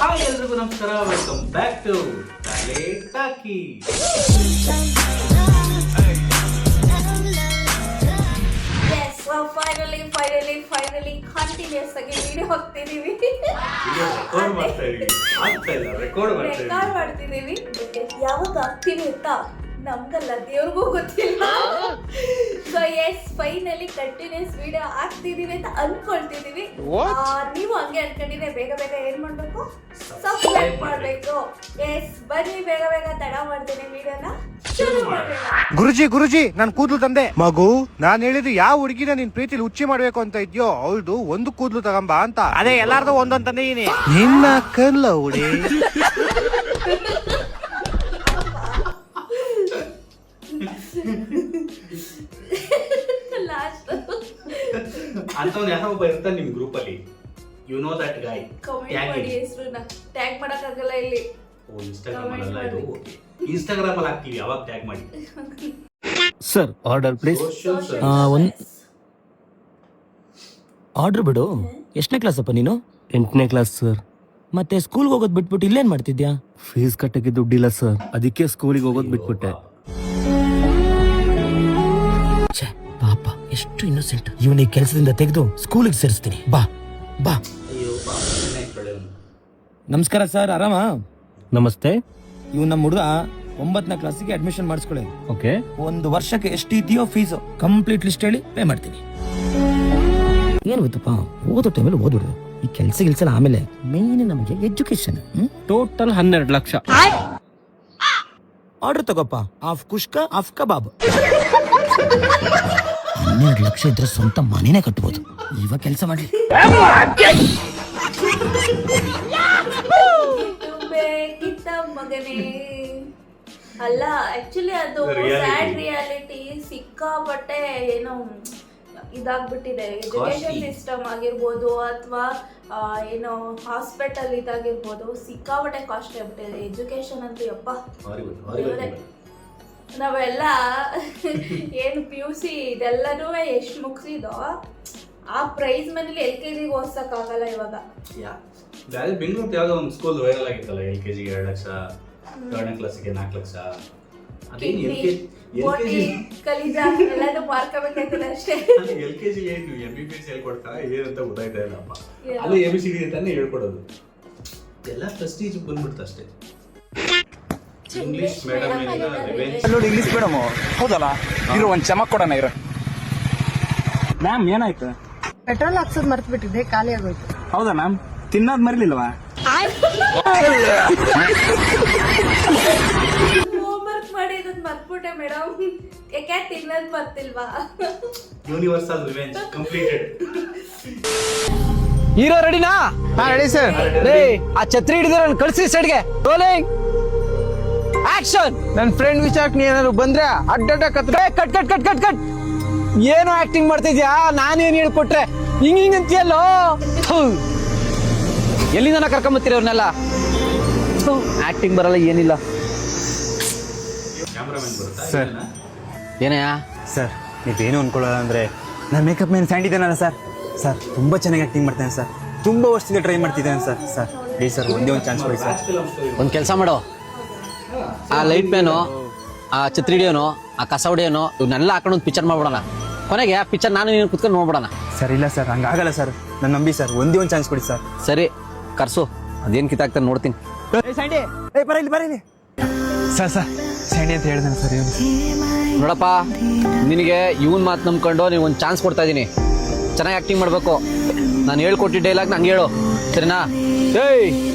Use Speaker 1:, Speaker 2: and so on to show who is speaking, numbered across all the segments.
Speaker 1: Hi ಎಲ್ರಿಗೂ ನಮಸ್ಕಾರ, welcome back to Thale Talkie.
Speaker 2: Finally continuous ಆಗಿ ವಿಡಿಯೋ ಹಾಕ್ತಿದೀವಿ.
Speaker 1: ರೆಕಾರ್ಡ್
Speaker 2: ಮಾಡ್ತಿದೀವಿ. ಯಾವಾಗ ಆಗ್ತೀವಿ ಅಂತ ನಮ್ಗಲ್ಲ, ದೇವ್ರಿಗೂ ಗೊತ್ತಿಲ್ಲ. So yes, finally continuous video ಹಾಕ್ತಿದೀವಿ ಅಂತ ಅನ್ಕೊಳ್ತಿದೀವಿ. ನೀವು ಹಂಗೆ ಅನ್ಕೊಂಡಿದ್ರೆ ಬೇಗ ಬೇಗ ಏನ್ ಮಾಡ್ಬೇಕು? ಸಬ್ಸ್ಕ್ರೈಬ್ ಮಾಡ್ಬೇಕು. ಎಸ್, ಬನ್ನಿ ಬೇಗ ಬೇಗ ತಡ ಮಾಡ್ತೀನಿ ವಿಡಿಯೋನ.
Speaker 3: ಗುರುಜಿ ನಾನ್ ಕೂದ್ಲು ತಂದೆ. ಮಗು, ನಾನ್ ಹೇಳಿದ್ದು ಯಾವ ಹುಡುಗಿನ ನಿನ್ ಪ್ರೀತಿಲಿ ಹುಚ್ಚಿ ಮಾಡ್ಬೇಕು ಅಂತ ಇದ್ಯೋ ಅವಳ್ದು ಒಂದು ಕೂದ್ಲು ತಗೊಂಬ ಅಂತ. ಅದೇ ಎಲ್ಲಾರ್ದು ಒಂದೊಂದ್ ತಂದಿದ್ದೀನಿ. ನಿನ್ನ ಕಲ್ಲ ಹುಡಿ
Speaker 1: ಅಂತವ್ನು ಯಾರೋ ಒಬ್ಬ ಇರ್ತಾನೆ ನಿಮ್ ಗ್ರೂಪ್ ಅಲ್ಲಿ. You know that guy.
Speaker 2: Tag ಮಾಡಕ್ ಆಗಲ್ಲ ಇಲ್ಲಿ.
Speaker 1: ಇನ್ಸ್ಟಾಗ್ರಾಮ್ ಅಲ್ಲ ಇದು. ಇನ್ಸ್ಟಾಗ್ರಾಮ್ ಅಲ್ಲಿ ಹಾಕ್ತೀವಿ, ಅವಾಗ ಟ್ಯಾಗ್ ಮಾಡಿ.
Speaker 4: Sir order please. ಆರ್ಡರ್ ಬಿಡು. ಎಷ್ಟನೇ ಕ್ಲಾಸ್ ಅಪ್ಪ ನೀನು?
Speaker 5: 8ನೇ ಕ್ಲಾಸ್ ಸರ್.
Speaker 4: ಮತ್ತೆ ಸ್ಕೂಲ್ಗೆ ಹೋಗೋದು ಬಿಟ್ಬಿಟ್ಟು ಇಲ್ಲೇನ್ ಮಾಡ್ತಿದ್ಯಾ?
Speaker 5: ಫೀಸ್ ಕಟ್ಟಕ್ಕೆ ದುಡ್ಡಿಲ್ಲ ಸರ್, ಅದಕ್ಕೆ ಸ್ಕೂಲಿಗೆ ಹೋಗೋದು ಬಿಟ್ಬಿಟ್ಟೆ.
Speaker 4: ಪಾಪ, ಎಷ್ಟು ಇನ್ನೋಸೆಂಟ್. ಇವನಿಗೆ ಕೆಲಸದಿಂದ ತೆಗೆದು ಸ್ಕೂಲಿಗೆ ಸೇರಿಸ್ತೀನಿ. ಬಾ ಬಾ. ನಮಸ್ಕಾರ ಸರ್, ಆರಾಮ?
Speaker 5: ನಮಸ್ತೆ.
Speaker 4: ಇವ್ ನಮ್ಮ ಹುಡುಗ 9ನೇ ಕ್ಲಾಸಿಗೆ ಅಡ್ಮಿಷನ್ ಮಾಡಿಸ್ಕೊಳ್ಳಿ.
Speaker 5: ಓಕೆ.
Speaker 4: 1 ವರ್ಷಕ್ಕೆ ಎಷ್ಟು ಇದೆಯೋ ಫೀಸು ಕಂಪ್ಲೀಟ್ ಲಿಸ್ಟ್ ಹೇಳಿ ಪೇ ಮಾಡ್ತೀನಿ. ಏನ್ ಗೊತ್ತಪ್ಪ, ಓದೋ ಟೈಮಲ್ಲಿ ಓದ್ಬಿಡು. ಈ ಕೆಲ್ಸ ಆಮೇಲೆ ಮೇನ್ ನಮಗೆ ಎಜುಕೇಶನ್.
Speaker 5: ಟೋಟಲ್ 12 ಲಕ್ಷ.
Speaker 4: ಆರ್ಡರ್ ತಗೋಪ್ಪ. Half kushka half kabab. 12 ಲಕ್ಷ ಇದ್ರೆ ಸ್ವಂತ ಮನೇನೆ ಕಟ್ಬೋದು. ಇವಾಗ ಕೆಲಸ ಮಾಡಿ.
Speaker 2: ಮಗನೇ ಅಲ್ಲ, ಆಕ್ಚುಲಿ ಅದು ಸ್ಯಾಡ್ ರಿಯಾಲಿಟಿ. ಸಿಕ್ಕಾಪಟ್ಟೆ ಏನೋ ಇದಾಗ್ಬಿಟ್ಟಿದೆ. ಎಜುಕೇಶನ್ ಸಿಸ್ಟಮ್ ಆಗಿರ್ಬೋದು ಅಥವಾ ಏನೋ ಹಾಸ್ಪಿಟಲ್ ಇದಾಗಿರ್ಬೋದು, ಸಿಕ್ಕಾಪಟ್ಟೆ ಕಾಸ್ಟ್ ಆಗ್ಬಿಟ್ಟಿದೆ ಎಜುಕೇಶನ್ ಅಂತೂ. ಯಪ್ಪ, ನಾವೆಲ್ಲ ಏನು PUC ಇದೆಲ್ಲನೂ ಎಷ್ಟು ಮುಗಿಸಿದೋ ಆ ಪ್ರೈಸ್ ಮನೇಲಿ LKG ಓದ್ಸಕ್ ಆಗಲ್ಲ ಇವಾಗ.
Speaker 1: ಬೆಂಗಳೂರು ಯಾವ್ದೋ ಒಂದು ಸ್ಕೂಲ್ ವೈರಲ್ ಆಗಿತ್ತಲ್ಲ, LKG 2 ಲಕ್ಷ, 3ನೇ ಕ್ಲಾಸಿಗೆ 4 ಲಕ್ಷ. ಅದೇನು
Speaker 2: ಕಲಿಜಾ ಎಲ್ಲಾನು ಮಾರ್ಕೋಬೇಕಾಯ್ತದೆ ಅಷ್ಟೇ.
Speaker 1: LKG ಏನು MBBS ಹೇಳ್ಕೊಡ್ತಾ ಏನಂತ ಗೊತ್ತಾಯ್ತಾ ಇಲ್ಲಪ್ಪ. ಅಲ್ಲಿ ABCD ಅಂತಾನೆ ಹೇಳ್ಕೊಡೋದು. ಎಲ್ಲ ಪ್ರೆಸ್ಟೀಜ್ ಬಂದ್ಬಿಡ್ತು ಅಷ್ಟೇ. ಇಂಗ್ಲಿಷ್ ಮೇಡಮ್
Speaker 6: ನೋಡಿ, ಇಂಗ್ಲಿಷ್ ಮೇಡಮ್ ಹೌದಲ್ಲ, ಇರೋ ಒಂದ್ ಚಮಕ್ ಕೊಡೋಣ ಇರೋ. ಮ್ಯಾಮ್ ಏನಾಯ್ತು?
Speaker 7: ಪೆಟ್ರೋಲ್ ಹಾಕ್ಸೋದ್ ಮರ್ತು ಬಿಟ್ಟಿದ್ದೆ, ಖಾಲಿ ಆಗೋಯ್ತು.
Speaker 6: ಹೌದಾ ಮ್ಯಾಮ್? ತಿನ್ನೋದ್ ಮರಿಲಿಲ್ವಾ?
Speaker 2: ಹೋಮ್ವರ್ಕ್ ಮಾಡಿರೋದ್ ಮರ್ತ್ಬಿಟ್ಟೆ ಮೇಡಮ್. ಯಾಕೆ ತಿನ್ನೋದ್ ಮರ್ತಿಲ್ವಾ?
Speaker 1: Universal revenge completed.
Speaker 6: ಹೀರೋ ರೆಡಿನಾ?
Speaker 3: ಹಾ, ರೆಡಿ ಸರ್.
Speaker 6: ಆ ಛತ್ರಿ ಹಿಡಿದ್ರೆ ಕಳ್ಸಿ ಸೈಡ್ಗೆ. Rolling action.
Speaker 3: ನನ್ ಫ್ರೆಂಡ್ ವಿಚಾರಕ್ಕೆ ನೀ ಏನಾದ್ರು ಬಂದ್ರೆ ಅಡ್ಡ
Speaker 6: cut cut cut cut cut. ಏನು ಆಕ್ಟಿಂಗ್ ಮಾಡ್ತಿದ್ಯಾ? ನಾನೇನ್ ಹೇಳ್ಕೊಟ್ರೆ ಹಿಂಗ್ ಅಂತೀಯಲ್ಲೋ. ಎಲ್ಲಿಂದ ಕರ್ಕೊಂಬತ್ತೀರಿ ಅವ್ರನ್ನೆಲ್ಲ? ಆಕ್ಟಿಂಗ್ ಬರಲ್ಲ, ಏನಿಲ್ಲ.
Speaker 1: ಕ್ಯಾಮರಾಮನ್ ಬರುತ್ತಾ
Speaker 3: ಸರ್.
Speaker 6: ಏನಯ್ಯ
Speaker 3: ಸರ್, ನೀವೇನು ಅನ್ಕೊಳ್ಳಲ್ಲ ಅಂದ್ರೆ ನಾನು ಮೇಕಪ್ ಮ್ಯಾನ್ ಸ್ಯಾಂಡ್ ಇದ್ದೇನಲ್ಲ ಸರ್. ಸರ್, ತುಂಬಾ ಚೆನ್ನಾಗಿ ಆಕ್ಟಿಂಗ್ ಮಾಡ್ತೇನೆ ಸರ್. ತುಂಬಾ ವರ್ಷದಿಂದ ಟ್ರೈ ಮಾಡ್ತಿದ್ದೇನೆ ಸರ್. ಸರ್ ಪ್ಲೀಸ್ ಸರ್, ಒಂದೇ ಒಂದು ಚಾನ್ಸ್ ಕೊಡಿ ಸರ್.
Speaker 6: ಒಂದು ಕೆಲಸ ಮಾಡು, ಆ ಲೈಟ್ ಮ್ಯಾನು, ಆ ಛತ್ರಿ ಹಿಡಿಯೋನು, ಆ ಕಸ ಹೊಡಿಯೋನು, ಇವನ್ನೆಲ್ಲ ಹಾಕೊಂಡು ಒಂದು ಪಿಕ್ಚರ್ ಮಾಡ್ಬಿಡೋಣ. ಕೊನೆಗೆ ಆ ಪಿಕ್ಚರ್ ನಾನು ನೀನು ಕುತ್ಕೊಂಡು ನೋಡ್ಬಿಡೋಣ.
Speaker 3: ಸರ್ ಇಲ್ಲ ಸರ್, ಹಂಗಾಗಲ್ಲ ಸರ್. ನನ್ನ ನಂಬಿ ಸರ್, ಒಂದೇ ಒಂದು ಚಾನ್ಸ್ ಕೊಡಿ ಸರ್.
Speaker 6: ಸರಿ, ಕರ್ಸು. ಅದೇನು ಕಿತ್ತಾಗ್ತಾನೆ ನೋಡ್ತೀನಿ.
Speaker 3: ಬರೀಲಿ ಸರ್. ಸರ್ ಸ್ಯಾಂಡಿ ಅಂತ ಹೇಳಿದಾನೆ ಸರ್ ಇವನು.
Speaker 6: ನೋಡಪ್ಪ, ನಿನಗೆ ಇವನ್ ಮಾತು ನಂಬ್ಕೊಂಡು ನೀವು ಒಂದು ಚಾನ್ಸ್ ಕೊಡ್ತಾ ಇದ್ದೀನಿ. ಚೆನ್ನಾಗಿ ಆಕ್ಟಿಂಗ್ ಮಾಡಬೇಕು. ನಾನು ಹೇಳ್ಕೊಟ್ಟಿದ್ದ ಡೈಲಾಗ್ ನಂಗೆ ಹೇಳು, ಸರಿನಾ? ಏಯ್,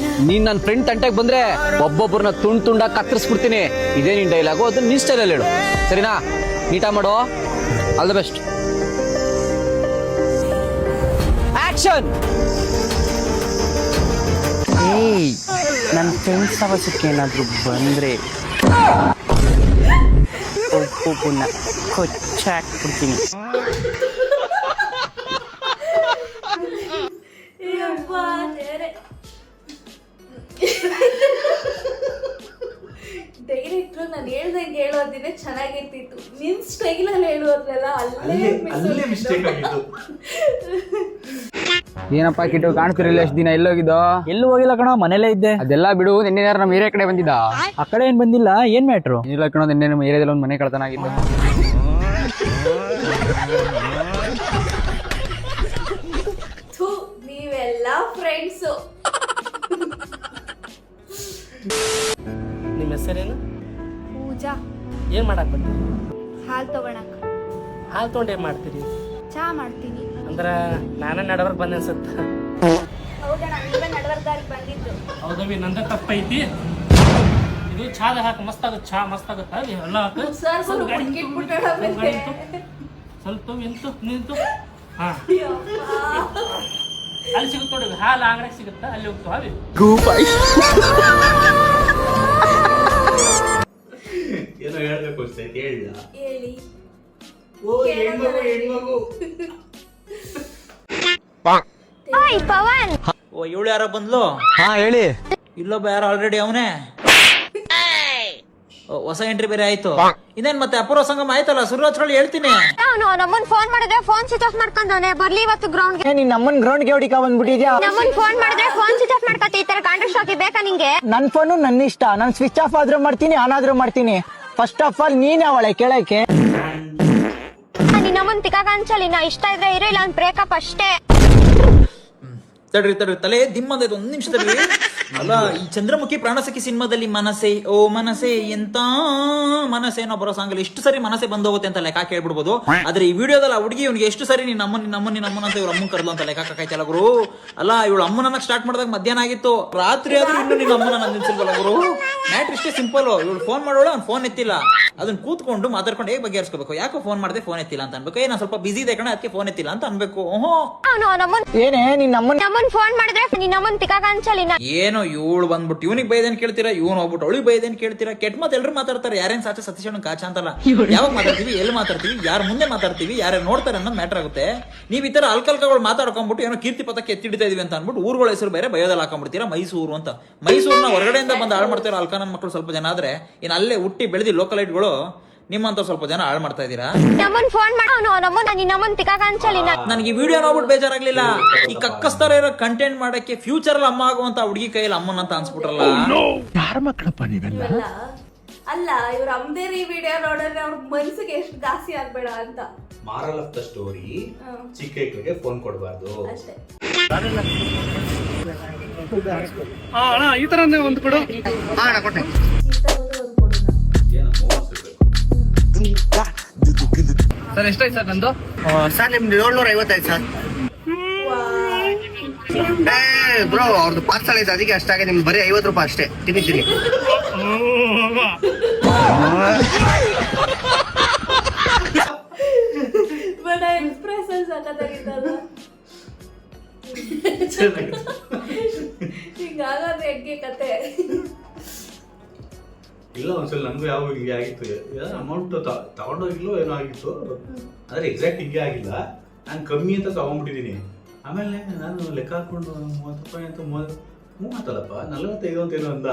Speaker 6: ನೀನ್ ನನ್ನ ಫ್ರೆಂಡ್ ತಂಟೆಗೆ ಬಂದ್ರೆ ಒಬ್ಬೊಬ್ಬರನ್ನ ತುಂಡಾಗಿ ಕತ್ತರಿಸ್ಬಿಡ್ತೀನಿ. ಇದೇ ನಿನ್ ಡೈಲಾಗು, ಅದನ್ನ ನಿನ್ ಸ್ಟೈಲಲ್ಲಿ ಹೇಳು, ಸರಿನಾ? ನೀಟಾ ಮಾಡೋ. All the best. ಆಕ್ಷನ್.
Speaker 3: ಏಯ್, ನನ್ನ ಫ್ರೆಂಡ್ಸ್ ಅವಶ್ಯಕ್ಕೆ ಏನಾದ್ರು ಬಂದ್ರೆ ಒಬ್ಬೊಬ್ಬನ ಕೊಚ್ಚಾಕ್ಬಿಡ್ತೀನಿ.
Speaker 2: ಡೈರೆಕ್ಟ್ರು ನಾನು ಹೇಳ್ದಂಗೆ ಹೇಳೋದಿದ್ರೆ ಚೆನ್ನಾಗಿರ್ತಿತ್ತು. ನಿನ್ ಸ್ಟೈಲಲ್ಲಿ ಹೇಳೋದ್ರಲ್ಲ ಅಲ್ಲೇ
Speaker 1: ಮಿಸ್ಟೇಕ್ ಆಗಿತ್ತು.
Speaker 6: ಏನಪ್ಪ ಕಿಟ್ಟು ಕಾಣ್ತಿರಲಿಲ್ಲ ಎಷ್ಟು ದಿನ ಎಲ್ಲೋಗಿದ್ದೋ?
Speaker 8: ಎಲ್ಲೂ ಹೋಗಿಲ್ಲ ಕಣ, ಮನೇಲೇ ಇದ್ದೆ.
Speaker 6: ಅದೆಲ್ಲ ಬಿಡು, ನಿನ್ನೆ ಯಾರು ನಮ್ಮ ಏರಿಯಾ ಕಡೆ ಬಂದಿದ್ದ?
Speaker 8: ಆ ಕಡೆ ಏನ್ ಬಂದಿಲ್ಲ, ಏನ್ ಮ್ಯಾಟ್ರು?
Speaker 6: ಇಲ್ಲ ಕಣೋ, ನಿನ್ನೆ ನಮ್ಮ ಏರಿಯಾದಲ್ಲಿ ಒಂದು ಮನೆ ಕಳ್ತನ ಆಗಿತ್ತು.
Speaker 2: ಥು, ನೀವೆಲ್ಲ ಫ್ರೆಂಡ್ಸು.
Speaker 8: ನಿಮ್ಮ ಹೆಸರೇನು?
Speaker 2: ಪೂಜಾ.
Speaker 8: ಏನ್ ಮಾಡಕ್ ಬಂದ್ರಿ?
Speaker 2: ಹಾಲು ತಗೊಳಕ್.
Speaker 8: ಹಾಲು ತೊಗೊಂಡು ಏನ್ ಮಾಡ್ತೀರಿ?
Speaker 2: ಚಾ ಮಾಡ್ತೀನಿ.
Speaker 8: ಅಂದ್ರ ನಾನ ನಡವರ್ಕ್ ಬಂದೆ ಅನ್ಸತ್ತ.
Speaker 2: ಹೌದಣ್ಣ, ನೀವೇ ನಡವರ್ದಾರಿಗೆ ಬಂದಿದ್ದು.
Speaker 8: ಹೌದವಿ, ನಂದ ತಪ್ಪೈತಿ. ಇದು ಚಾದ ಹಾಕ, ಮಸ್ತ್ ಆಗುತ್ತೆ. ಚಾ ಮಸ್ತ್ ಆಗುತ್ತ, ಎಲ್ಲ ಹಾಕ.
Speaker 2: ಸರ್
Speaker 8: ಸ್ವಲ್ಪ ಗಾಡಿ
Speaker 2: ಹುಡುಗಿ
Speaker 8: ನಿಂತು,
Speaker 2: ಬಿಟ್ಬಿಟ್ಟಣ
Speaker 8: ಸ್ವಲ್ಪ ಗಾಡಿ ನಿಂತು, ಸ್ವಲ್ಪ ನಿಂತು ಹಾ ಅಲ್ಲಿ ಸಿಗುತ್ತೆ ನೋಡಿ, ಹಾಲು ಅಂಗಡಿಗೆ ಸಿಗುತ್ತಾ, ಅಲ್ಲಿ ಹೋಗ್ತು ಹಾವಿ.
Speaker 1: ಏನೋ ಹೇಳ್ಬೇಕು ಅನ್ಸ್ತೈತಿ, ಹೇಳ.
Speaker 2: ಹೇಳಿ.
Speaker 1: ಓ ಹೆಣ್ಮಗು.
Speaker 2: ಪವನ್.
Speaker 9: ಓ ಇವಳು ಯಾರೋ ಬಂದ್ಲು?
Speaker 6: ಹಾ ಹೇಳಿ.
Speaker 9: ಇಲ್ಲೊಬ್ಬ ಯಾರೋ ಆಲ್ರೆಡಿ ಅವನೇ. ಹೊಸ ಎಂಟ್ರಿ ಬೇರೆ ಆಯ್ತು. ಇನ್ನೇನ್ ಮತ್ತೆ ಅಪೂರ್ವ ಸಂಗಮ ಆಯ್ತಲ್ಲ, ಶುರು ಹಚ್ಕೊಳ್ಳಿ, ಹೇಳ್ತೀನಿ.
Speaker 10: ನಮ್ಮನ್ ಫೋನ್ ಮಾಡಿದ್ರೆ ಫೋನ್ ಸ್ವಿಚ್ ಆಫ್ ಮಾಡ್ಕೊಂಡವನೆ. ಬರ್ಲಿ ಇವತ್ತು ಗ್ರೌಂಡ್ ಗೆ.
Speaker 8: ನೀನ್ ನಮ್ಮನ್ ಗ್ರೌಂಡ್ ಗೆ ಹೊಡಿಕ ಬಂದ್ಬಿಟ್ಟಿದ್ಯಾ?
Speaker 10: ನಮ್ಮನ್ ಫೋನ್ ಮಾಡಿದ್ರೆ ಫೋನ್ ಸ್ವಿಚ್ ಆಫ್ ಮಾಡ್ಕೊತಿ. ಈ ತರ ಕಾಂಟ್ರಾಕ್ಟ್ ಶಾಕಿ ಬೇಕಾ ನಿಂಗೆ?
Speaker 8: ನನ್ ಫೋನು ನನ್ನ ಇಷ್ಟ. ನಾನ್ ಸ್ವಿಚ್ ಆಫ್ ಆದ್ರೂ ಮಾಡ್ತೀನಿ, ಆನ್ ಆದ್ರೂ ಮಾಡ್ತೀನಿ. ಫಸ್ಟ್ ಆಫ್ ಆಲ್ ನೀನ್ ಅವಳೆ ಕೇಳಕ್ಕೆ.
Speaker 10: ನೀನ್ ನಮ್ಮನ್ ತಿಕ್ಕಾಕ ಅನ್ಸಲಿ. ನಾ ಇಷ್ಟ ಇದ್ರೆ ಇರೋ, ಇಲ್ಲ ಬ್ರೇಕಪ್ ಅಷ್ಟೇ.
Speaker 9: ತಡ್ರಿ ತಲೆ ದಿಮ್ಮದೈದು, ಒಂದ್ ನಿಮಿಷ ತಡ್ರಿ. ಅಲ್ಲ, ಈ ಚಂದ್ರಮುಖಿ ಪ್ರಾಣಸಖಿ ಸಿನಿಮಾದಲ್ಲಿ ಮನಸೆ ಓ ಮನಸೆ ಎಂತ ಮನಸೆ ಏನೋ ಬರೋ ಸಾಂಗಲ್ಲಿ ಎಷ್ಟು ಸರಿ ಮನಸೆ ಬಂದ್ ಹೋಗುತ್ತೆ ಅಂತ ಲೆಕ್ಕ ಕೇಳ್ಬಿಡ್ಬೋದು. ಆದ್ರೆ ಈ ವಿಡಿಯೋದಲ್ಲಿ ಆ ಹುಡುಗಿ ಇವ್ನಿಗೆ ಎಷ್ಟು ಸರಿ ನೀನ್ ನಮ್ಮನ್ನ ಅಂತ ಇವ್ರ ಅಮ್ಮನ್ ಕರ್ದು ಅಂತ ಲೆಕ್ಕ ಕಾಯ್ತಲ್ಲ ಗುರು. ಅಲ್ಲ, ಇವಳು ಅಮ್ಮನನ್ನ ಸ್ಟಾರ್ಟ್ ಮಾಡಿದಾಗ ಮಧ್ಯಾಹ್ನ ಆಗಿತ್ತು, ರಾತ್ರಿ ಆದ್ರೂ ಇನ್ನು ನಿನ್ನ ಅಮ್ಮನ ನಂದಿಸಿಲ್ವಲ್ಲ ಗುರು. ಮ್ಯಾಟ್ರ್ ಇಷ್ಟೇ ಸಿಂಪಲ್. ಇವಳು ಫೋನ್ ಮಾಡೋಳು, ಅವ್ನು ಫೋನ್ ಎತ್ತಿಲ್ಲ. ಅದನ್ನ ಕೂತ್ಕೊಂಡು ಮಾತಾಡ್ಕೊಂಡು ಹೇಗೆ ಬಗೆಹರಿಸ್ಕೋಬೇಕು. ಯಾಕೋ ಫೋನ್ ಮಾಡಿದೆ ಫೋನ್ ಎತ್ತಿಲ್ಲ ಅಂತ ಅನ್ಬೇಕು. ನಾನು ಸ್ವಲ್ಪ ಬಿಸಿ ಇದೆ ಕಣ, ಅದಕ್ಕೆ ಫೋನ್ ಎತ್ತಿಲ್ಲ ಅಂತ ಅನ್ಬೇಕು.
Speaker 8: ಏನೇ ನೀನ್
Speaker 10: ನಮ್ಮನ್ ಫೋನ್ ಮಾಡಿದ್ರೆ ನೀನ್ ನಮ್ಮನ್ ತಿಕ್ಕಾಕ ಅನ್ಸಲಿ.
Speaker 9: ಏನೋ ಇವಳು ಬಂದ್ಬಿಟ್ಟು ಇವ್ನಿಗೆ ಬೈದೇನ್ ಕೇಳ್ತೀರಾ, ಇವ್ನು ಹೋಗ್ಬಿಟ್ಟು ಅವಳಿಗೆ ಬೈದೇನ್ ಕೇಳ್ತೀರಾ. ಕೆಟ್ಟ ಮಾತು ಎಲ್ರು ಮಾತಾಡ್ತಾರೆ. ಯಾರೇನ್ ಸಾಚ ಸತೀಶಣ್ಣ ಕಾಚ ಅಂತಲ್ಲ. ಯಾವಾಗ ಮಾತಾಡ್ತೀವಿ, ಎಲ್ಲಿ ಮಾತಾಡ್ತೀವಿ, ಯಾರ ಮುಂದೆ ಮಾತಾಡ್ತೀವಿ, ಯಾರು ನೋಡ್ತಾರೆ ಅನ್ನೋದು ಮ್ಯಾಟರ್ ಆಗುತ್ತೆ. ನೀವ್ ಈ ತರ ಅಲ್ಕಲ್ಕಗಳು ಮಾತಾಡ್ಕೊಂಡ್ಬಿಟ್ಟು ಏನೋ ಕೀರ್ತಿ ಪಥಕ್ಕೆ ಎತ್ತಿಡ್ತಾ ಇದೀವಿ ಅಂತ ಅನ್ಬಿಟ್ಟು ಊರುಗಳ ಹೆಸರು ಬೇರೆ ಬಯೋದಲ್ಲಿ ಹಾಕೊಂಡ್ಬಿಡ್ತೀರಾ. ಮೈಸೂರು ಅಂತ, ಮೈಸೂರ್ನ ಹೊರಗಡೆಯಿಂದ ಬಂದು ಹಾಳು ಮಾಡ್ತೀರಾ ಅಲ್ಕ ನನ್ನ ಮಕ್ಕಳು ಸ್ವಲ್ಪ ಜನ. ಆದ್ರೆ ಇನ್ನು ಅಲ್ಲೇ ಹುಟ್ಟಿ ಬೆಳೆದಿ ಲೋಕಲೈಟ್ಗಳು ನಿಮ್ಮಂತ ಸ್ವಲ್ಪ ಜನ ಹಾಳು ಮಾಡ್ತಾ ಇದೀರಾ.
Speaker 10: ನಮ್ಮನ್ ಫೋನ್ ನಮ್ಮನ್ ತಿಕ್ಕಾಕ ಅನ್ಸಲಿ.
Speaker 9: ನನಗೆ ಈ ವಿಡಿಯೋ ನೋಡ್ಬಿಟ್ಟು ಬೇಜಾರಾಗ್ಲಿಲ್ಲ. ಈ ಕಕ್ಕಸ್ತರ ಇರೋ ಕಂಟೆಂಟ್ ಮಾಡಕ್ಕೆ ಫ್ಯೂಚರ್ ಅಲ್ಲಿ ಅಮ್ಮ ಆಗುವಂತ ಹುಡುಗಿ ಕೈಯಲ್ಲಿ ಅಮ್ಮನ ಅಂತ ಅನ್ಸ್ಬಿಟ್ರಲ್ಲ.
Speaker 3: ಯಾರ ಮಕ್ಕಳಪ್ಪ ನೀವೆಲ್ಲ?
Speaker 2: ಅಲ್ಲ, ಇವ್ರ ಅಮ್ದೇರಿ ವಿಡಿಯೋ ನೋಡಿದ್ರೆ ಅವ್ರ ಮನ್ಸಿಗೆ ಎಷ್ಟು ಗಾಸಿ ಆಗ್ಬೇಡ ಅಂತ.
Speaker 1: ಮಾರಲ್ ಆಫ್ ದ ಸ್ಟೋರಿ, ಚಿಕ್ಕ ಮಕ್ಕಳಿಗೆ ಫೋನ್ ಕೊಡಬಾರ್ದು
Speaker 2: ಅಷ್ಟೇ.
Speaker 3: ಈ ತರ ಒಂದು ಕೊಡು. ಕೊಟ್ಟೆ.
Speaker 1: ಏನೋ ಮೋಸ ಇರ್ಬೇಕು.
Speaker 6: ಸರ್ ಎಷ್ಟಾಯ್ತು ಸರ್ ನಂದು?
Speaker 3: ಸರ್ ನಿಮ್ದು 755 ಸರ್. ಬ್ರೋ ಅವ್ರದ್ದು ಪಾರ್ಸಲ್ ಐತೆ, ಅದಕ್ಕೆ ಅಷ್ಟಾಗೆ. ನಿಮ್ಗೆ ಬರೀ 50 ರೂಪಾಯಿ ಅಷ್ಟೇ. ತಿನ್ನಿದ್ದೀನಿ.
Speaker 2: But expression ಸಖತ್ತಾಗಿತ್ತಲ್ಲ. ಹಿಂಗಾಗೋದು ಹೆಂಗೆ ಕತೆ?
Speaker 1: ಇಲ್ಲ, ಒಂದ್ಸಲ ನನ್ಗೂ ಯಾವಾಗ ಹಿಂಗೆ ಆಗಿತ್ತು. ಅಮೌಂಟ್ ತಗೊಂಡೋಗಿಲ್ಲೋ ಏನೋ ಆಗಿತ್ತು, ಆದ್ರೆ ಎಕ್ಸಾಕ್ಟ್ ಹಿಂಗೆ ಆಗಿಲ್ಲ. ನಾನು ಕಮ್ಮಿ ಅಂತ ತಗೊಂಡ್ಬಿಟ್ಟಿದ್ದೀನಿ. ಆಮೇಲೆ ನಾನು ಲೆಕ್ಕ ಹಾಕೊಂಡು 30 ರೂಪಾಯಿ ಅಂತ 30 45 ಅಂತ ಏನೋ ಅಂದ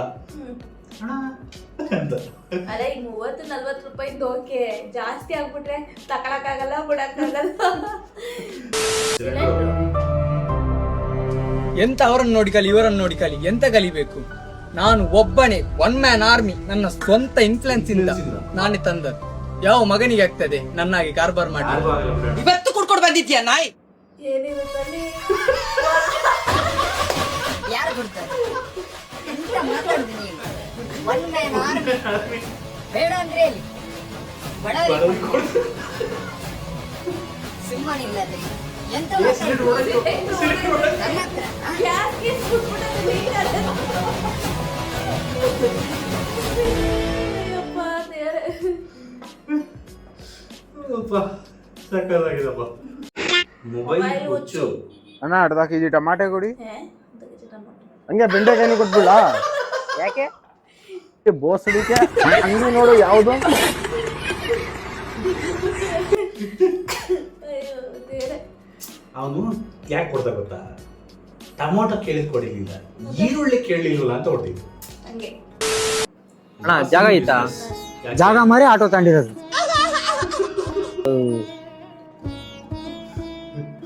Speaker 1: ಅಂತ.
Speaker 2: ಅಲ್ಲ, ಈಗ 30-40 ರೂಪಾಯಿ ಓಕೆ, ಜಾಸ್ತಿ ಆಗ್ಬಿಟ್ರೆ ತಗೊಳಕ್ಕಾಗಲ್ಲ, ಬಿಡಕ್ಕಾಗಲ್ಲ.
Speaker 8: ಎಂತ ಅವರನ್ನು ನೋಡಿ ಕಲಿ, ಇವರನ್ನು ನೋಡಿ ಕಲಿ, ಎಂತ ಕಲಿಬೇಕು? ನಾನು ಒಬ್ಬನೇ, ಒನ್ ಮ್ಯಾನ್ ಆರ್ಮಿ. ನನ್ನ ಸ್ವಂತ ಇನ್ಫ್ಲುಯೆನ್ಸ್ ಇಂದ ನಾನೇ ತಂದ. ಯಾವ ಮಗನಿಗೆ ಆಗ್ತದೆ ನನ್ನಾಗಿ ಕಾರ್ಬಾರ್ ಮಾಡಿ? ಇವತ್ತು ಕುಡ್ಕೊಂಡು ಬಂದಿದ್ಯಾ ನಾಯಿ?
Speaker 2: ಏನಿರುತ್ತಲ್ಲಿ
Speaker 10: ಯಾರು ಕೊಡ್ತಾರೆ ಎಂತ ಮಾತಾಡುದು ನೀನು? ಒನ್ ಮ್ಯಾನ್ ಆರ್ಮಿ ಬೇಡ ಅಂದ್ರೆ ಎಲ್ಲಿ? ಬಡವರಿಗೆ ಸಿಂಹನಿಲ್ಲದೆ ಎಂತ ಮಾತಾಡುದು ನನ್ನ ಹತ್ರ?
Speaker 2: ಯಾಕೆ ಸುಟ್ಬಿಡೋದು ನೀರಲ್ಲ? ಅಯ್ಯಪ್ಪ ದೇವ್ರೇ.
Speaker 1: ಸಾಕಾಗಿದಪ್ಪ. ಮೊಬೈಲ್ ಹುಚ್ಚು.
Speaker 3: ಅಣ್ಣ ಅರ್ಧ ಕೆಜಿ ಟಮಾಟೆ ಕೊಡಿ.
Speaker 2: ಹೇ,
Speaker 3: ಹಂಗೆ ಬೆಂಡೆಕಾಯಿ ಕೊಟ್ಬಿಡ. ಯಾಕೆ ಬೋಸಡಿಕೆ ಹಂಗೆ ನೋಡು ಯಾವುದು?
Speaker 2: ಅಯ್ಯೋ ದೇವ್ರೇ.
Speaker 1: ಅವನು ಯಾಕೆ ಕೊಡ್ತಾ ಗೊತ್ತಾ? ಟೊಮೊಟೊ ಕೇಳಿದ್ ಕೊಡಿಲಿಲ್ಲ, ಈರುಳ್ಳಿ ಕೇಳಲಿಲ್ಲ ಅಂತ ಹೊಡೆದಿದ್ದು.
Speaker 2: ಹಂಗೆ
Speaker 6: ಅಣ್ಣ ಜಾಗ ಐತಾ?
Speaker 8: ಜಾಗ ಮಾರಿ ಆಟೋ ತಗೊಂಡಿರೋದು.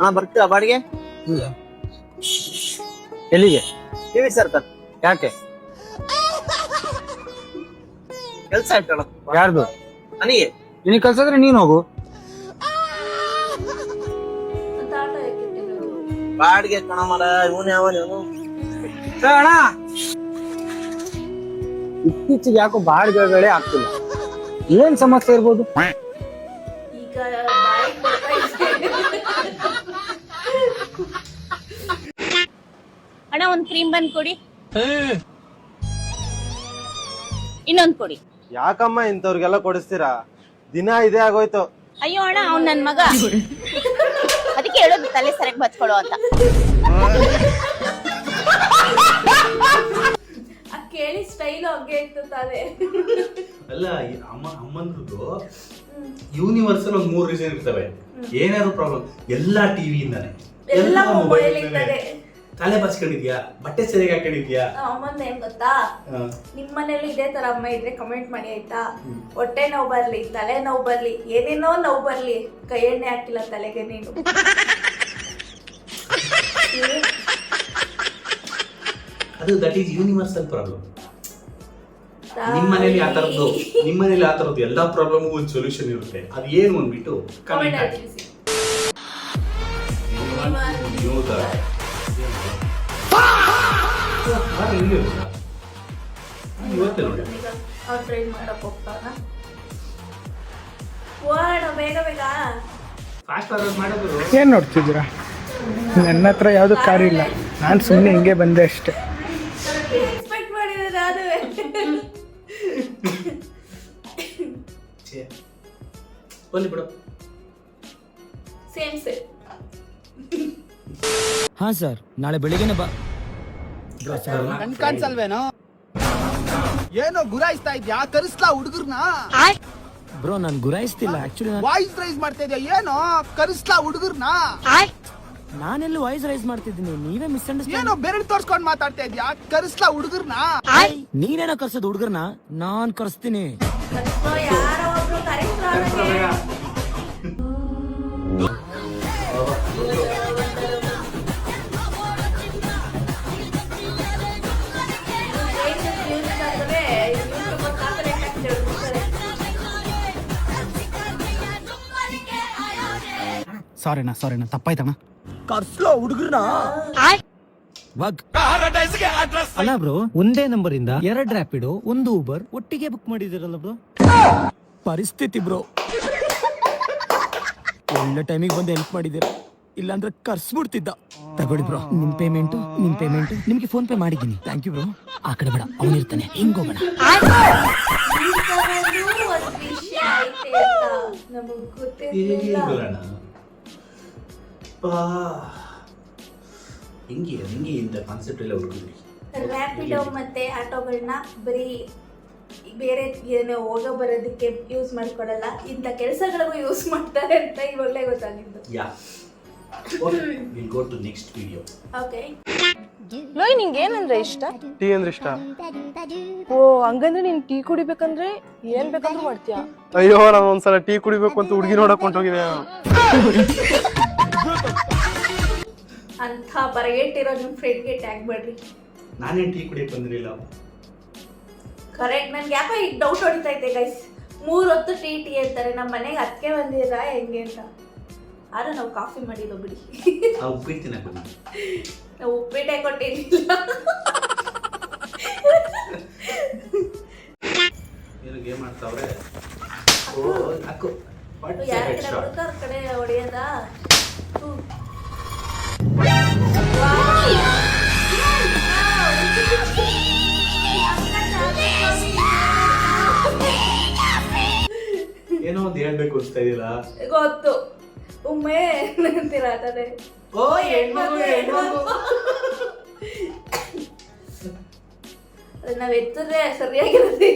Speaker 6: ಅಣ್ಣ ಬರ್ತೀರಾ ಬಾಡಿಗೆ?
Speaker 8: ಎಲ್ಲಿಗೆ? TV circle. ಯಾಕೆ? ಕೆಲ್ಸ ಆಯ್ತಲ್ಲ. ಯಾರ್ದು? ನನಗೆ. ನಿನಗೆ ಕಳ್ಸಿದ್ರೆ ನೀನ್ ಹೋಗು. ಬಾಡಿಗೆ ಕಣ ಮರ ಇವನು ಯಾವ ನೀನು ಅಣ್ಣ. ಇತ್ತೀಚೆಗೆ ಯಾಕೋ ಬಾಡಿಗೆಗಳೇ ಆಗ್ತಿಲ್ಲ. ಏನ್ ಸಮಸ್ಯೆ ಇರ್ಬೋದು?
Speaker 2: ಈಗ ಬಾಯಿಗೆ ಬರ್ತಾ ಇದೆ.
Speaker 10: ಅಣ್ಣ ಒಂದ್ ಕ್ರೀಮ್ ಬಂದ್ ಕೊಡಿ. ಇನ್ನೊಂದ್ ಕೊಡಿ.
Speaker 3: ಯಾಕಮ್ಮ ಇಂಥವ್ರಿಗೆಲ್ಲ ಕೊಡಿಸ್ತೀರಾ? ದಿನ ಇದೇ ಆಗೋಯ್ತು.
Speaker 10: ಅಯ್ಯೋ ಅಣ್ಣ ಅವ್ನ್ ನನ್ ಮಗ, ಅದಕ್ಕೆ ಹೇಳೋದು ತಲೆ ಸರಿಯಾಗಿ ಬಚ್ಕೊಳ್ಳೋ ಅಂತ.
Speaker 2: ಕೇಳಿ ಸ್ಟೈಲು ಹಂಗೆ ಇತ್ತು ತಾನೆ.
Speaker 1: ಅಲ್ಲ ಅಮ್ಮಂದ್ರದ್ದು ಯೂನಿವರ್ಸಲ್ ಒಂದು 3 ರೀಸನ್ ಇರ್ತವೆ. ಏನಾದ್ರು ಪ್ರಾಬ್ಲಮ್ ಎಲ್ಲ ಟಿವಿಯಿಂದಾನೆ,
Speaker 2: ಎಲ್ಲ ಮೊಬೈಲ್ ಇಂದಾನೆ.
Speaker 1: ತಲೆ ಬಚ್ಕೊಂಡಿದ್ಯಾ, ಬಟ್ಟೆ ಸರಿಯಾಗಿ ಹಾಕೊಂಡಿದ್ಯಾ?
Speaker 2: ಅಮ್ಮಂದ್ ಏನ್ ಗೊತ್ತಾ, ನಿಮ್ ಮನೇಲಿ ಇದೇ ತರ ಅಮ್ಮ ಇದ್ರೆ ಕಮೆಂಟ್ ಮಾಡಿ ಆಯ್ತಾ. ಹೊಟ್ಟೆ ನೋವು ಬರ್ಲಿ, ತಲೆ ನೋವು ಬರ್ಲಿ, ಏನೇನೋ ನೋವು ಬರ್ಲಿ, ಕೈ ಎಣ್ಣೆ ಹಾಕಿಲ್ಲ ತಲೆಗೆ ನೀನು.
Speaker 1: ಅದು ದಟ್ ಈಸ್ ಯೂನಿವರ್ಸಲ್ ಪ್ರಾಬ್ಲಮ್. ನಿಮ್ಮನೇಲಿ ಆ ತರದ್ದು ಎಲ್ಲಾ ಪ್ರಾಬ್ಲಮ್ಗೂ ಒಂದು ಸೊಲ್ಯೂಷನ್ ಇರುತ್ತೆ. ಅದು ಏನು ಅಂದ್ಬಿಟ್ಟು ಕಮೆಂಟ್ ಹಾಕಿ. ಇವತ್ತೇ ನೋಡಿ
Speaker 2: ಅವ್ರು ಟ್ರೈನ್ ಮಾಡಕ್ ಹೋಗ್ತಾನ. ಓಡ ಬೇಗ ಬೇಗ.
Speaker 1: ಫಾಸ್ಟ್ ಫಾರ್ವರ್ಡ್ ಮಾಡೋದು.
Speaker 8: ಏನ್ ನೋಡ್ತಿದ್ದೀರಾ? ನನ್ನ ಹತ್ರ ಯಾವ್ದು ಕಾರ್ ಇಲ್ಲ, ನಾನ್ ಸುಮ್ನೆ ಹಿಂಗೆ ಬಂದೆ ಅಷ್ಟೇ.
Speaker 2: ಎಕ್ಸ್ಪೆಕ್ಟ್ ಮಾಡಿದ್ರೆ ನಾನು
Speaker 1: ಬನ್ನಿ ಬಿಡು.
Speaker 2: Same same.
Speaker 4: ಹಾ ಸರ್, ನಾಳೆ ಬೆಳಿಗ್ಗೆನೆ ಬಾ.
Speaker 8: ಕಾಣಿಸಲ್ವೇನೋ? ಏನೋ ಗುರಾಯಿಸ್ತಾ ಇದ್ಯಾ? ಕರೆಸ್ಲಾ ಹುಡುಗರ್ನ?
Speaker 4: ಬ್ರೋ ನಾನ್ ಗುರಾಯಿಸ್ತಿಲ್ಲ, ಆಕ್ಚುಲಿ
Speaker 8: ವಾಯ್ಸ್ ರೈಸ್ ಮಾಡ್ತಾ ಇದ್ಯಾ? ಏನೋ ಕರೆಸ್ಲಾ ಹುಡುಗರ್ನ?
Speaker 4: ನಾನೆಲ್ಲ ವಾಯ್ಸ್ ರೈಸ್ ಮಾಡ್ತಿದ್ದೀನಿ, ನೀವೇ
Speaker 8: ಏನೋ
Speaker 4: ಮಿಸ್ಅಂಡರ್ಸ್ಟ್ಯಾಂಡ್.
Speaker 8: ಬೆರಳು ತೋರ್ಸ್ಕೊಂಡ್ ಮಾತಾಡ್ತಾ ಇದ್ಯಾ? ಕರೆಸ್ಲಾ ಹುಡುಗರ್ನ?
Speaker 4: ನೀನೇನೋ ಕರ್ಸೋದು ಹುಡುಗರ್ನ, ನಾನ್ ಕರ್ಸ್ತೀನಿ.
Speaker 2: ಯಾರೋ ಒಬ್ರು ಕರೆಕ್ಟ್
Speaker 5: ಸಾರಿಣ್ಣ ತಪ್ಪಾಯ್ತಣ್ಣ.
Speaker 4: ಕರ್ಸ್ಲೋ ಹುಡುಗರ್ನ. ಅಲ್ಲ ಬ್ರೋ, ಒಂದೇ ನಂಬರ್ ಇಂದ 2 ರ್ಯಾಪಿಡೋ 1 ಊಬರ್ ಒಟ್ಟಿಗೆ ಬುಕ್ ಮಾಡಿದಿರಲ್ಲ ಬ್ರೋ. ಪರಿಸ್ಥಿತಿ ಬ್ರೋ, ಒಳ್ಳೆ ಟೈಮಿಗೆ ಬಂದು ಹೆಲ್ಪ್ ಮಾಡಿದ್ದೀರಾ, ಇಲ್ಲಾಂದ್ರೆ ಕರ್ಸ್ಬಿಡ್ತಿದ್ದ. ತಗೊಳ್ಳಿ ಬ್ರೋ, ನಿಮ್ ಪೇಮೆಂಟ್ ನಿಮ್ಗೆ ಫೋನ್ ಪೇ ಮಾಡಿದ್ದೀನಿ. Thank you bro. ಆ ಕಡೆ ಬೇಡ, ಅವನಿರ್ತಾನೆ, ಹಿಂಗ್ ಹೋಗೋಣ.
Speaker 2: ವಿಷಯ ಐತೆ ಅಂತ ನಮಗ್ ಗೊತ್ತಿರ್ಲಿಲ್ಲ.
Speaker 1: ಹಿಂಗೆ ಇಂಥ ಕಾನ್ಸೆಪ್ಟ್ ಎಲ್ಲ ಹುಡುಕಿದ್ರಿ.
Speaker 2: ರ್ಯಾಪಿಡೋ ಮತ್ತೆ ಆಟೋಗಳನ್ನ ಬರೀ ಬೇರೆ ಏನೋ ಹೋಗೋ ಬರೋದಕ್ಕೆ ಯೂಸ್ ಮಾಡ್ಕೊಡಲ್ಲ, ಇಂಥ ಕೆಲಸಗಳಿಗೂ ಯೂಸ್ ಮಾಡ್ತಾರೆ ಅಂತ ಇವಾಗಲೇ ಗೊತ್ತಾಗಿದ್ದು.
Speaker 1: Will go to next video.
Speaker 2: Okay.
Speaker 7: ಲೋಯ್ ನಿಂಗೆ ಏನಂದ್ರೆ ಇಷ್ಟ?
Speaker 3: ಟೀ ಅಂದ್ರೆ ಇಷ್ಟ.
Speaker 7: ಓ ಹಂಗಂದ್ರೆ ನೀನ್ ಟೀ ಕುಡಿಬೇಕಂದ್ರೆ ಏನ್ ಬೇಕಾದ್ರೂ ಮಾಡ್ತೀಯಾ?
Speaker 3: ಅಯ್ಯೋ, ನಾನು ಒಂದ್ಸಲ ಟೀ ಕುಡಿಬೇಕು ಅಂತ ಹುಡುಗಿ ನೋಡಕ್ ಹೊಂಟೋಗಿದೆ.
Speaker 2: ಅಂತ ಬರಗೆಟ್ಟಿರೋ ನಿಮ್ಮ ಫ್ರೆಂಡ್ಗೆ ಟ್ಯಾಗ್ ಮಾಡ್ರಿ.
Speaker 1: ನಾನೇನು ಟೀ ಕುಡಿಯಕ್ಕೆ ಬಂದಿರಲಿಲ್ಲ.
Speaker 2: ಕರೆಕ್ಟ್. ನನ್ಗೆ ಯಾಕೋ ಈಗ ಡೌಟ್ ಹೊಡಿತಾ ಇದ್ದೆ ಗೈಸ್. 3 ಹೊತ್ತು ಟೀ ಅಂತಾರೆ, ನಮ್ಮ ಮನೆಗೆ ಅದಕ್ಕೆ ಬಂದಿರ ಹೆಂಗೆ ಅಂತ. ಆದ್ರೆ ನಾವು ಕಾಫಿ ಮಾಡಿದ್ದು ಬಿಡಿ.
Speaker 1: ಉಪ್ಪಿಟ್ಟು ತಿನ್ನಕ್ಕೆ
Speaker 2: ನಾವು ಉಪ್ಪಿಟ್ಟೆ ಕೊಟ್ಟಿರಲಿಲ್ಲ.
Speaker 1: ಏನು ಗೇಮ್ ಮಾಡ್ತಾವ್ರೆ?
Speaker 2: ಯಾರ ಕಡೆ ಹೊಡೆಯದ?
Speaker 1: ಏನೋ ಒಂದು ಹೇಳ್ಬೇಕು ಅನ್ಸ್ತಾ ಇದೆಯಲ್ಲ.
Speaker 2: ಗೊತ್ತು, ಒಮ್ಮೆ ಅಂತಿರತ್ತದೆ. ಓ ಹೆಣ್ಮಗು ನಾವ್ ಎತ್ತಿದ್ರೆ ಸರಿಯಾಗಿರುತ್ತೆ.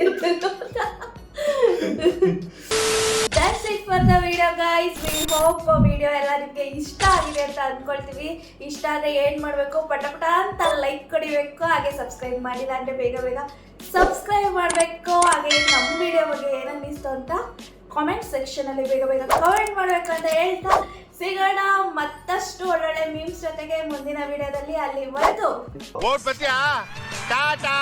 Speaker 2: That's it for the video guys. We hope video ಎಲ್ಲ ನಿಮಗೆ ಇಷ್ಟ ಆಗಿದೆ ಅಂತ ಅನ್ಕೊಳ್ತೀವಿ. ಇಷ್ಟ ಆದ್ರೆ ಏನ್ ಮಾಡ್ಬೇಕು, ಪಟ ಅಂತ ಲೈಕ್ ಕೊಡಿಬೇಕು. ಹಾಗೆ ಸಬ್ಸ್ಕ್ರೈಬ್ ಮಾಡಿಲ್ಲ ಅಂದ್ರೆ ಬೇಗ ಸಬ್ಸ್ಕ್ರೈಬ್ ಮಾಡಬೇಕು. ಹಾಗೆ ನಮ್ಮ ವಿಡಿಯೋ ಬಗ್ಗೆ ಏನನ್ನಿಸ್ತು ಅಂತ ಕಾಮೆಂಟ್ ಸೆಕ್ಷನ್ ಅಲ್ಲಿ ಬೇಗ ಕಮೆಂಟ್ ಮಾಡ್ಬೇಕು ಅಂತ ಹೇಳ್ತಾ ಸಿಗೋಣ ಮತ್ತಷ್ಟು ಒಳ್ಳೊಳ್ಳೆ ಮೀಮ್ಸ್ ಜೊತೆಗೆ ಮುಂದಿನ ವಿಡಿಯೋದಲ್ಲಿ. ಅಲ್ಲಿವರೆಗೂ
Speaker 3: ಟಾಟಾ